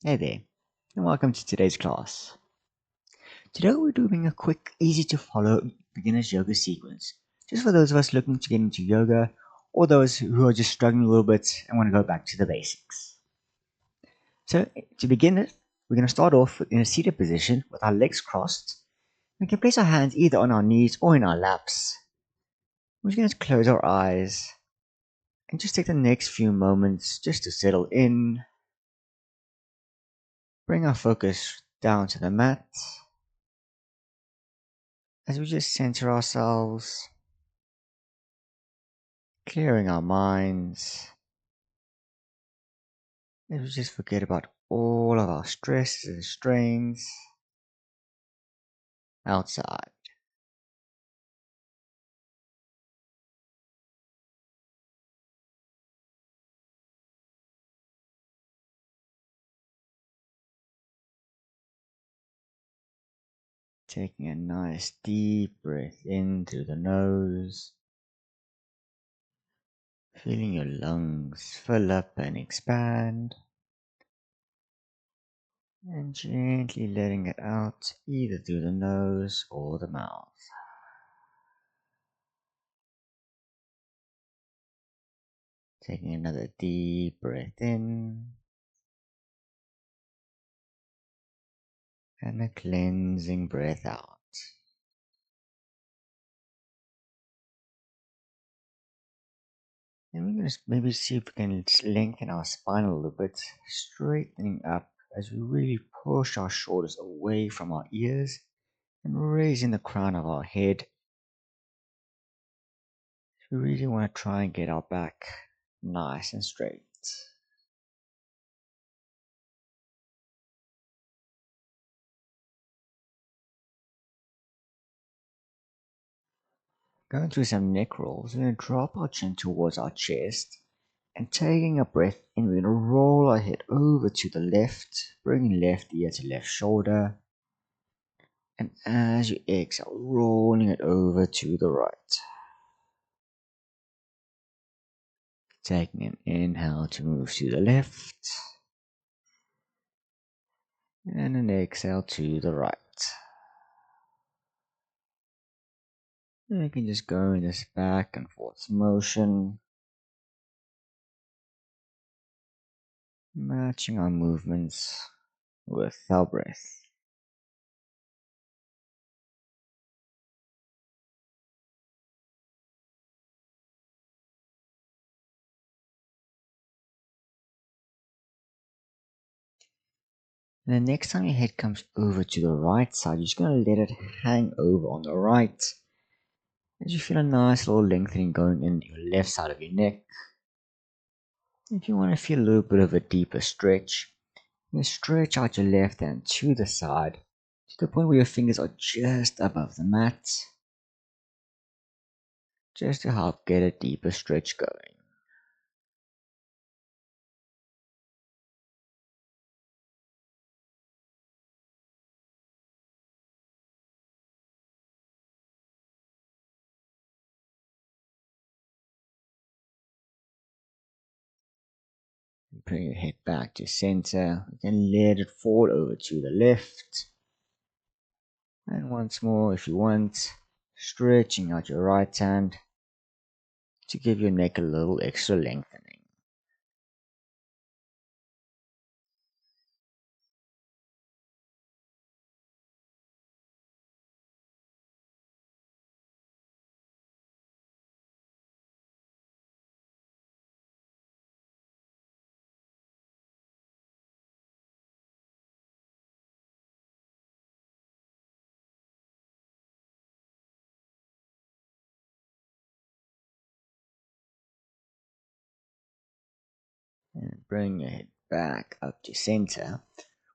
Hey there, and welcome to today's class. Today we're doing a quick, easy to follow beginner's yoga sequence, just for those of us looking to get into yoga, or those who are just struggling a little bit and want to go back to the basics. So, to begin it, we're going to start off in a seated position with our legs crossed. We can place our hands either on our knees or in our laps. We're just going to close our eyes and just take the next few moments just to settle in, bring our focus down to the mat as we just center ourselves, clearing our minds, as we just forget about all of our stresses and strains outside. Taking a nice deep breath in through the nose, feeling your lungs fill up and expand, and gently letting it out either through the nose or the mouth. Taking another deep breath in, and a cleansing breath out. And we're going to maybe see if we can lengthen our spine a little bit, straightening up as we really push our shoulders away from our ears and raising the crown of our head. We really want to try and get our back nice and straight. Going through some neck rolls, we're going to drop our chin towards our chest and taking a breath in, we're going to roll our head over to the left, bringing left ear to left shoulder. And as you exhale, rolling it over to the right. Taking an inhale to move to the left. And an exhale to the right. And we can just go in this back and forth motion, matching our movements with our breath. And the next time your head comes over to the right side, you're just going to let it hang over on the right. As you feel a nice little lengthening going in your left side of your neck. If you want to feel a little bit of a deeper stretch, you stretch out your left hand to the side to the point where your fingers are just above the mat, just to help get a deeper stretch going. Bring your head back to center. You can let it fall over to the left. And once more, if you want, stretching out your right hand to give your neck a little extra lengthening. And bring your head back up to center.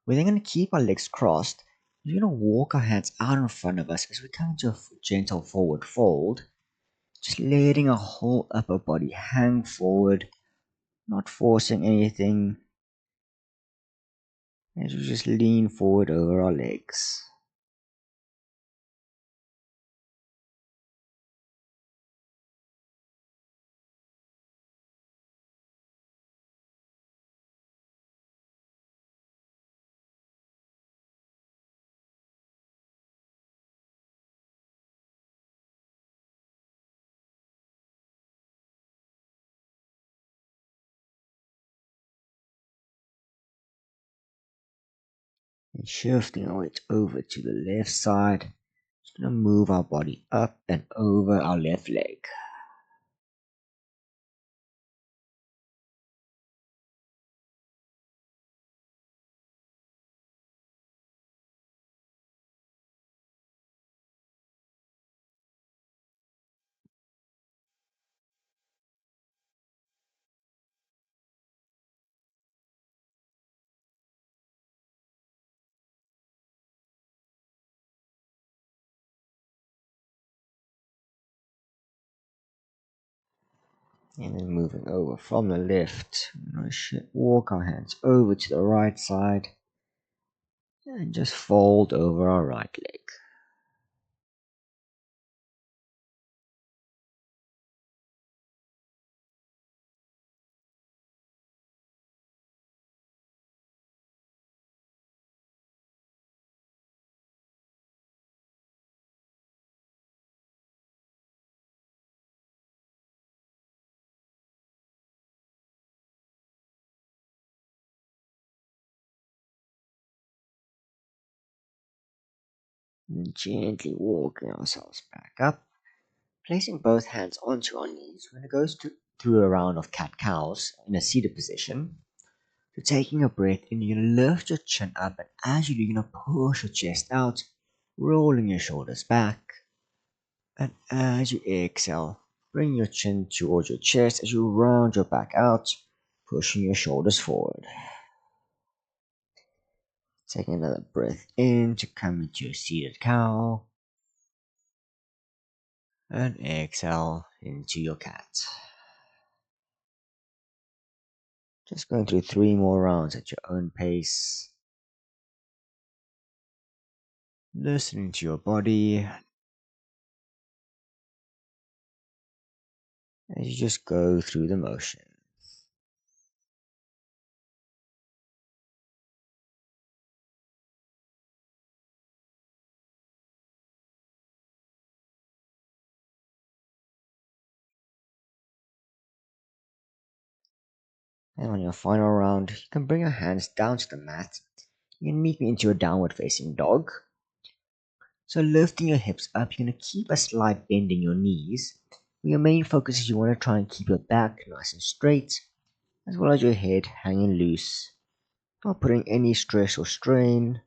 We're then going to keep our legs crossed. We're going to walk our hands out in front of us as we come into a gentle forward fold. Just letting our whole upper body hang forward, not forcing anything. As we just lean forward over our legs. And shifting our weight over to the left side. Just gonna move our body up and over our left leg. And then moving over from the left, we're gonna walk our hands over to the right side and just fold over our right leg. And gently walking ourselves back up, placing both hands onto our knees. We're going to through a round of cat cows in a seated position. So taking a breath in, you're going to lift your chin up, and as you do, you're going to push your chest out, rolling your shoulders back. And as you exhale, bring your chin towards your chest as you round your back out, pushing your shoulders forward. Taking another breath in to come into a seated cow. And exhale into your cat. Just going through 3 more rounds at your own pace. Listening to your body as you just go through the motion. And on your final round, you can bring your hands down to the mat. You can meet me into a downward facing dog. So lifting your hips up, you're going to keep a slight bend in your knees. Your main focus is you want to try and keep your back nice and straight, as well as your head hanging loose. Not putting any stress or strain.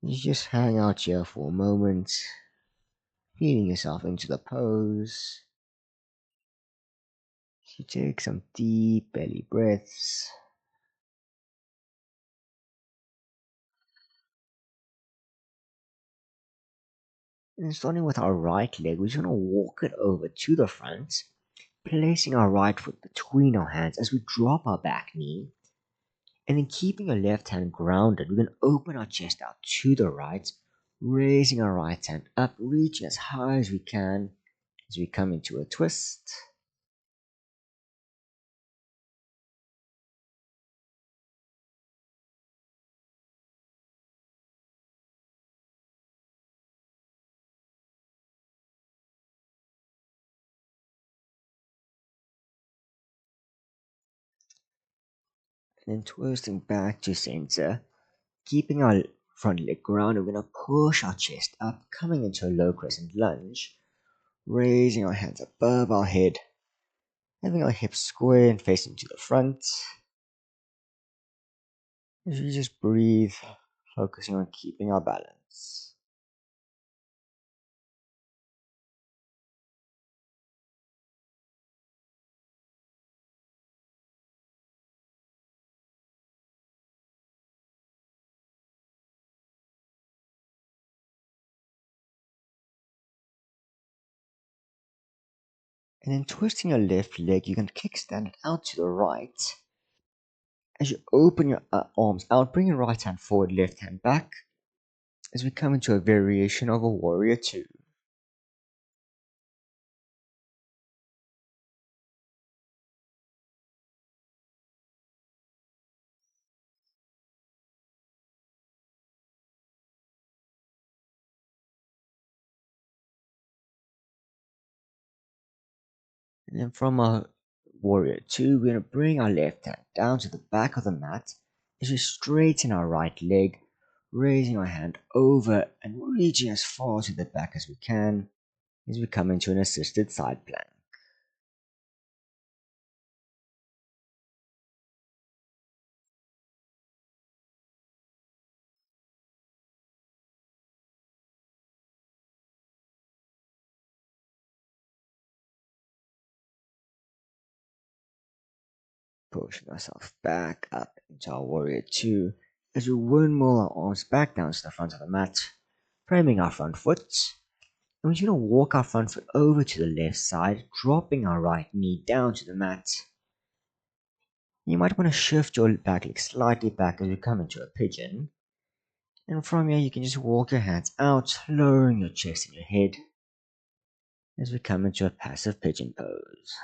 You just hang out here for a moment, feeling yourself into the pose. You take some deep belly breaths. And starting with our right leg, we're just going to walk it over to the front, placing our right foot between our hands as we drop our back knee. And then keeping your left hand grounded, we're going to open our chest out to the right, raising our right hand up, reaching as high as we can as we come into a twist. And then twisting back to center, keeping our front leg grounded, we're going to push our chest up, coming into a low crescent lunge, raising our hands above our head, having our hips square and facing to the front. As we just breathe, focusing on keeping our balance. And then twisting your left leg, you can kickstand it out to the right. As you open your arms out, bring your right hand forward, left hand back, as we come into a variation of a warrior 2. And then from our warrior 2, we're going to bring our left hand down to the back of the mat, as we straighten our right leg, raising our hand over and reaching as far to the back as we can as we come into an assisted side plank. Pushing ourselves back up into our warrior two as we windmill our arms back down to the front of the mat, framing our front foot. And we're going to walk our front foot over to the left side, dropping our right knee down to the mat. You might want to shift your back leg slightly back as we come into a pigeon. And from here, you can just walk your hands out, lowering your chest and your head as we come into a passive pigeon pose.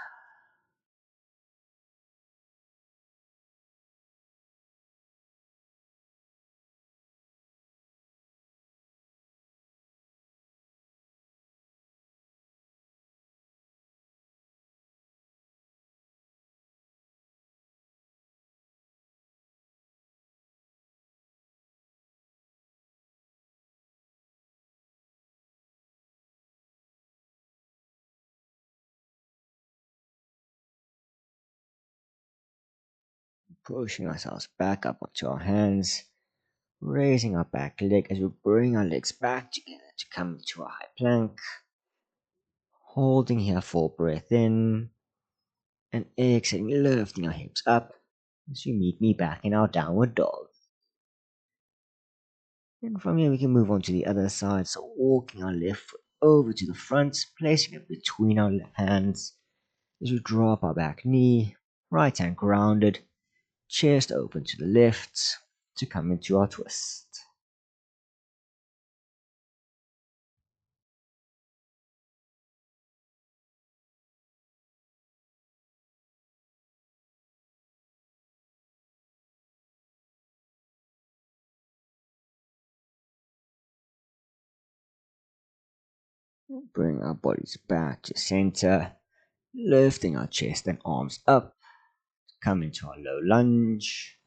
Pushing ourselves back up onto our hands, raising our back leg as we bring our legs back together to come to a high plank. Holding here for breath in and exhaling, lifting our hips up as we meet me back in our downward dog. And from here we can move on to the other side, so walking our left foot over to the front, placing it between our hands as we drop our back knee, right hand grounded, chest open to the left to come into our twist. Bring our bodies back to center, lifting our chest and arms up, come into our low lunge.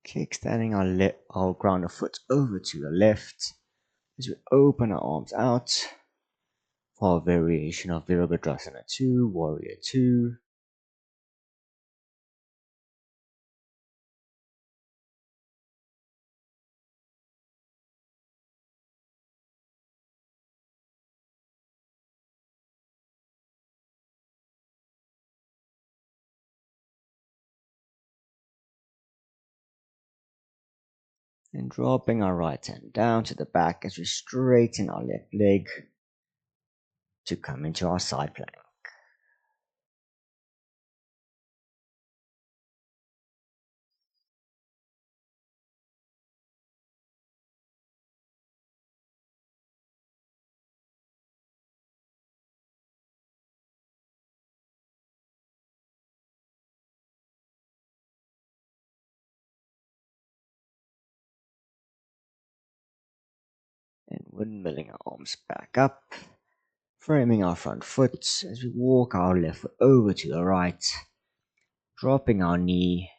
Kickstanding our grounder foot over to the left as we open our arms out for a variation of Virabhadrasana 2, Warrior 2. And dropping our right hand down to the back as we straighten our left leg to come into our side plank. And windmilling our arms back up, framing our front foot as we walk our left foot over to the right, dropping our knee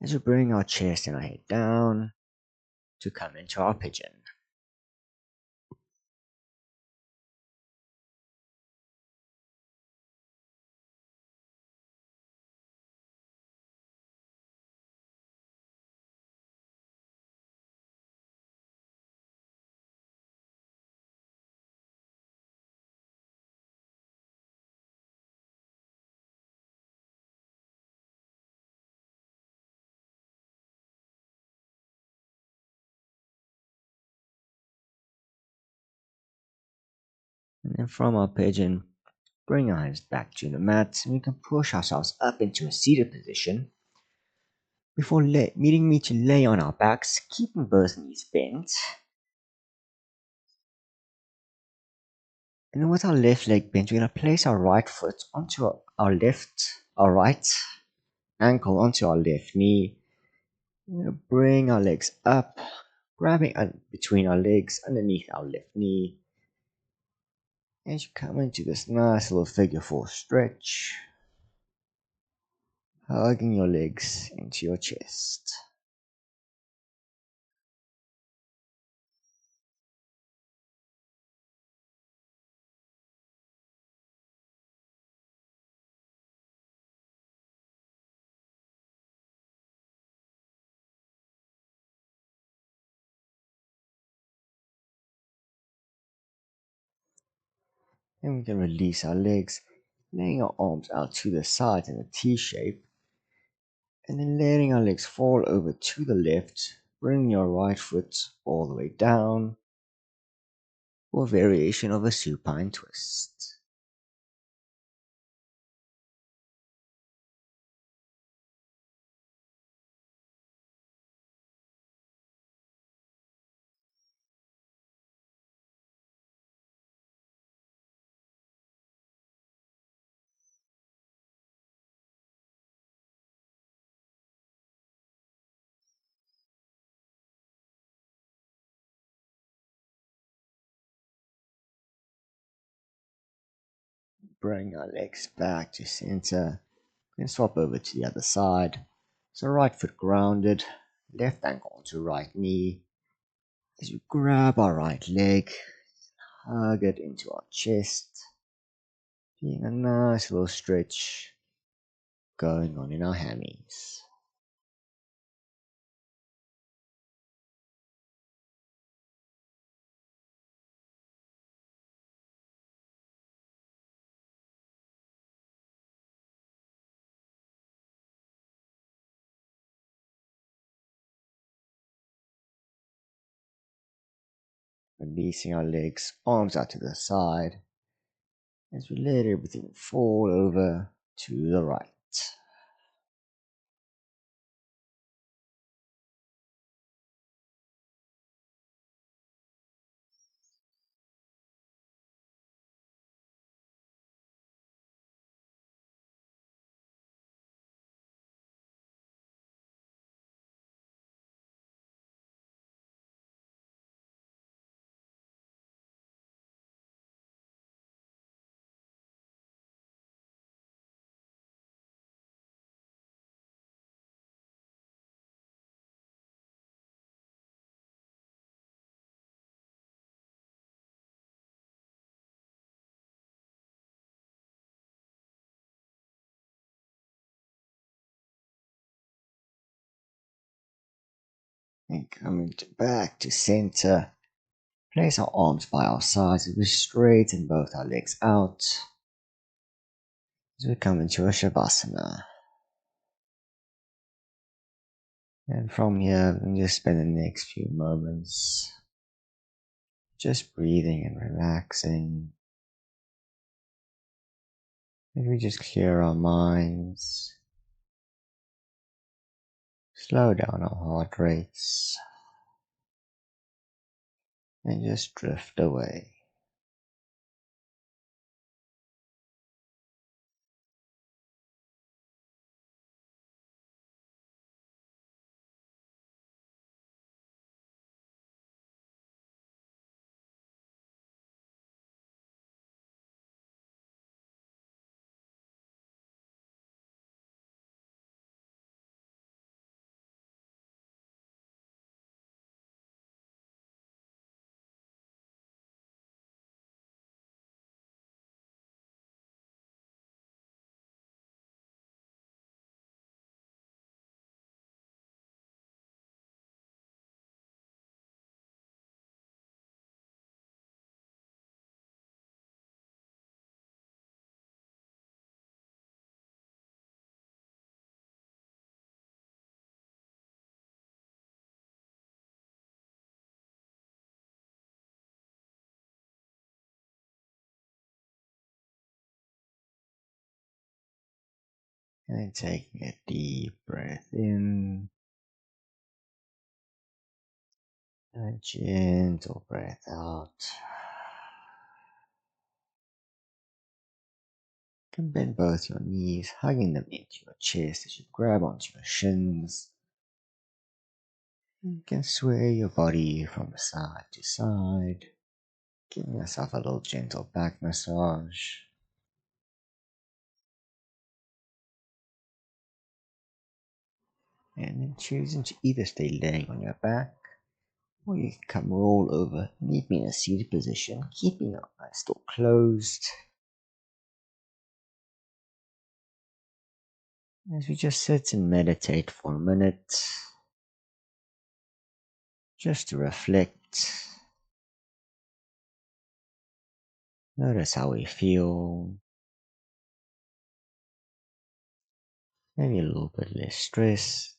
as we bring our chest and our head down to come into our pigeon. And then from our pigeon, bring our hands back to the mat and we can push ourselves up into a seated position before meeting me to lay on our backs, keeping both knees bent. And then with our left leg bent, we're going to place our right foot onto our right ankle onto our left knee, We're going to bring our legs up, grabbing between our legs underneath our left knee. As you come into this nice little figure four stretch, hugging your legs into your chest. Then we can release our legs, laying our arms out to the side in a T shape, and then letting our legs fall over to the left, bringing your right foot all the way down, or a variation of a supine twist. Bring our legs back to center, then swap over to the other side. So right foot grounded, left ankle onto right knee. As we grab our right leg, hug it into our chest, being a nice little stretch going on in our hammies. Releasing our legs, arms out to the side, as we let everything fall over to the right. And coming back to center, place our arms by our sides as we straighten both our legs out. As we come into a Shavasana. And from here, we can just spend the next few moments just breathing and relaxing. If we just clear our minds, slow down our heart rates, and just drift away. And then taking a deep breath in and a gentle breath out. You can bend both your knees, hugging them into your chest as you grab onto your shins. You can sway your body from side to side, giving yourself a little gentle back massage. And then choosing to either stay laying on your back or you can come roll over, meet me in a seated position, keeping your eyes still closed. As we just sit and meditate for a minute, just to reflect, notice how we feel, maybe a little bit less stressed,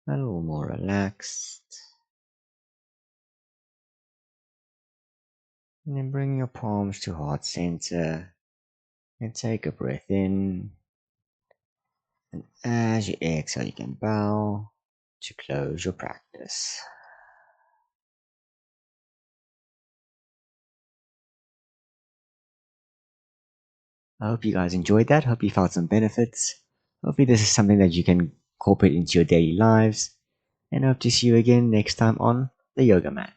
a little more relaxed. And then bring your palms to heart center and take a breath in. And as you exhale, you can bow to close your practice. I hope you guys enjoyed that. Hope you felt some benefits. Hopefully, this is something that you can incorporate into your daily lives. And hope to see you again next time on the yoga mat.